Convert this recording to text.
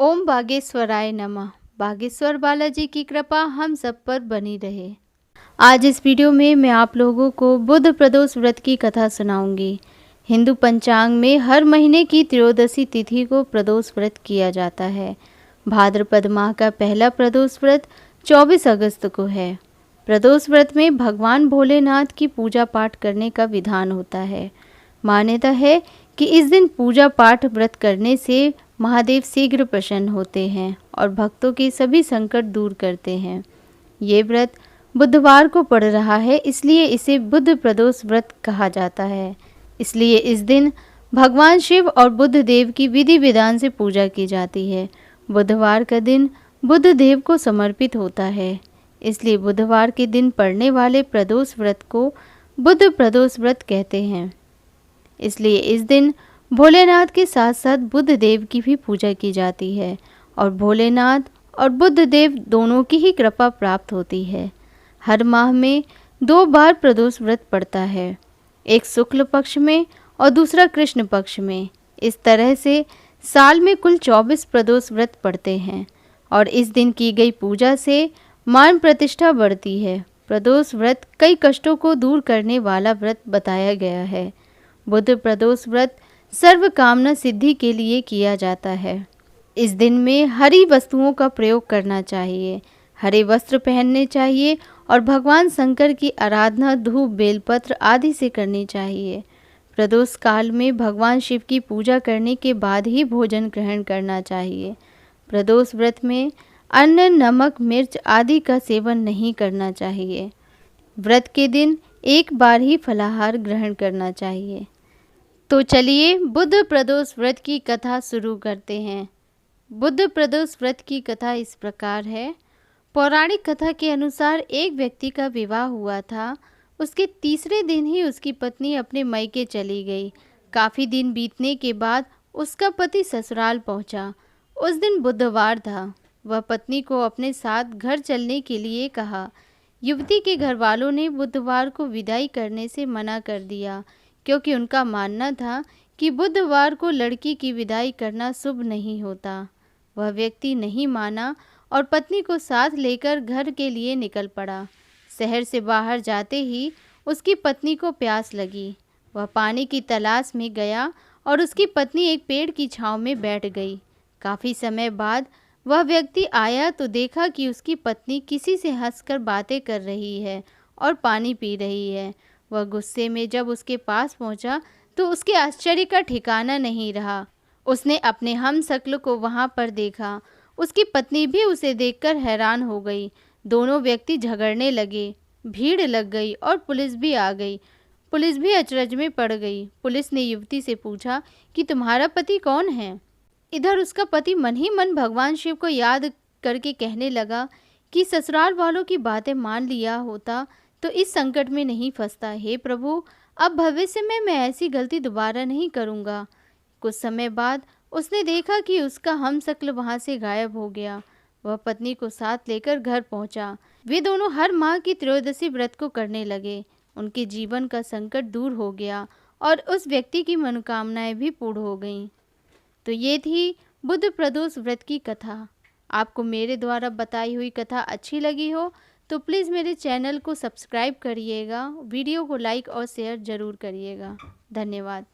ओम बागेश्वराय नमः। बागेश्वर बालाजी की कृपा हम सब पर बनी रहे। आज इस वीडियो में मैं आप लोगों को बुध प्रदोष व्रत की कथा सुनाऊंगी। हिंदू पंचांग में हर महीने की त्रयोदशी तिथि को प्रदोष व्रत किया जाता है। भाद्रपद माह का पहला प्रदोष व्रत 24 अगस्त को है। प्रदोष व्रत में भगवान भोलेनाथ की पूजा पाठ करने का विधान होता है। मान्यता है कि इस दिन पूजा पाठ व्रत करने से महादेव शीघ्र प्रसन्न होते हैं और भक्तों के सभी संकट दूर करते हैं। ये व्रत बुधवार को पड़ रहा है, इसलिए इसे बुध प्रदोष व्रत कहा जाता है। इसलिए इस दिन भगवान शिव और बुध देव की विधि विधान से पूजा की जाती है। बुधवार का दिन बुध देव को समर्पित होता है, इसलिए बुधवार के दिन पड़ने वाले प्रदोष व्रत को बुध प्रदोष व्रत कहते हैं। इसलिए इस दिन भोलेनाथ के साथ साथ बुध देव की भी पूजा की जाती है और भोलेनाथ और बुध देव दोनों की ही कृपा प्राप्त होती है। हर माह में 2 बार प्रदोष व्रत पड़ता है, एक शुक्ल पक्ष में और दूसरा कृष्ण पक्ष में। इस तरह से साल में कुल 24 प्रदोष व्रत पड़ते हैं और इस दिन की गई पूजा से मान प्रतिष्ठा बढ़ती है। प्रदोष व्रत कई कष्टों को दूर करने वाला व्रत बताया गया है। बुध प्रदोष व्रत सर्व कामना सिद्धि के लिए किया जाता है। इस दिन में हरी वस्तुओं का प्रयोग करना चाहिए, हरे वस्त्र पहनने चाहिए और भगवान शंकर की आराधना धूप बेलपत्र आदि से करनी चाहिए। प्रदोष काल में भगवान शिव की पूजा करने के बाद ही भोजन ग्रहण करना चाहिए। प्रदोष व्रत में अन्न, नमक, मिर्च आदि का सेवन नहीं करना चाहिए। व्रत के दिन एक बार ही फलाहार ग्रहण करना चाहिए। तो चलिए बुध प्रदोष व्रत की कथा शुरू करते हैं। बुध प्रदोष व्रत की कथा इस प्रकार है। पौराणिक कथा के अनुसार एक व्यक्ति का विवाह हुआ था। उसके तीसरे दिन ही उसकी पत्नी अपने मायके चली गई। काफ़ी दिन बीतने के बाद उसका पति ससुराल पहुंचा। उस दिन बुधवार था। वह पत्नी को अपने साथ घर चलने के लिए कहा। युवती के घर वालों ने बुधवार को विदाई करने से मना कर दिया, क्योंकि उनका मानना था कि बुधवार को लड़की की विदाई करना शुभ नहीं होता। वह व्यक्ति नहीं माना और पत्नी को साथ लेकर घर के लिए निकल पड़ा। शहर से बाहर जाते ही उसकी पत्नी को प्यास लगी। वह पानी की तलाश में गया और उसकी पत्नी एक पेड़ की छांव में बैठ गई। काफ़ी समय बाद वह व्यक्ति आया तो देखा कि उसकी पत्नी किसी से हंसकर बातें कर रही है और पानी पी रही है। वह गुस्से में जब उसके पास पहुंचा तो उसके आश्चर्य का ठिकाना नहीं रहा। उसने अपने हमशक्ल को वहां पर देखा। उसकी पत्नी भी उसे देखकर हैरान हो गई। दोनों व्यक्ति झगड़ने लगे। भीड़ लग गई और पुलिस भी आ गई। पुलिस भी अचरज में पड़ गई। पुलिस ने युवती से पूछा कि तुम्हारा पति कौन है। इधर उसका पति मन ही मन भगवान शिव को याद करके कहने लगा कि ससुराल वालों की बातें मान लिया होता तो इस संकट में नहीं फंसता। हे प्रभु, अब भविष्य में मैं ऐसी गलती दोबारा नहीं करूँगा। कुछ समय बाद उसने देखा कि उसका हमशक्ल वहाँ से गायब हो गया। वह पत्नी को साथ लेकर घर पहुँचा। वे दोनों हर माह की त्रयोदशी व्रत को करने लगे। उनके जीवन का संकट दूर हो गया और उस व्यक्ति की मनोकामनाएं भी पूर्ण हो गईं। तो ये थी बुध प्रदोष व्रत की कथा। आपको मेरे द्वारा बताई हुई कथा अच्छी लगी हो तो प्लीज़ मेरे चैनल को सब्सक्राइब करिएगा, वीडियो को लाइक और शेयर ज़रूर करिएगा। धन्यवाद।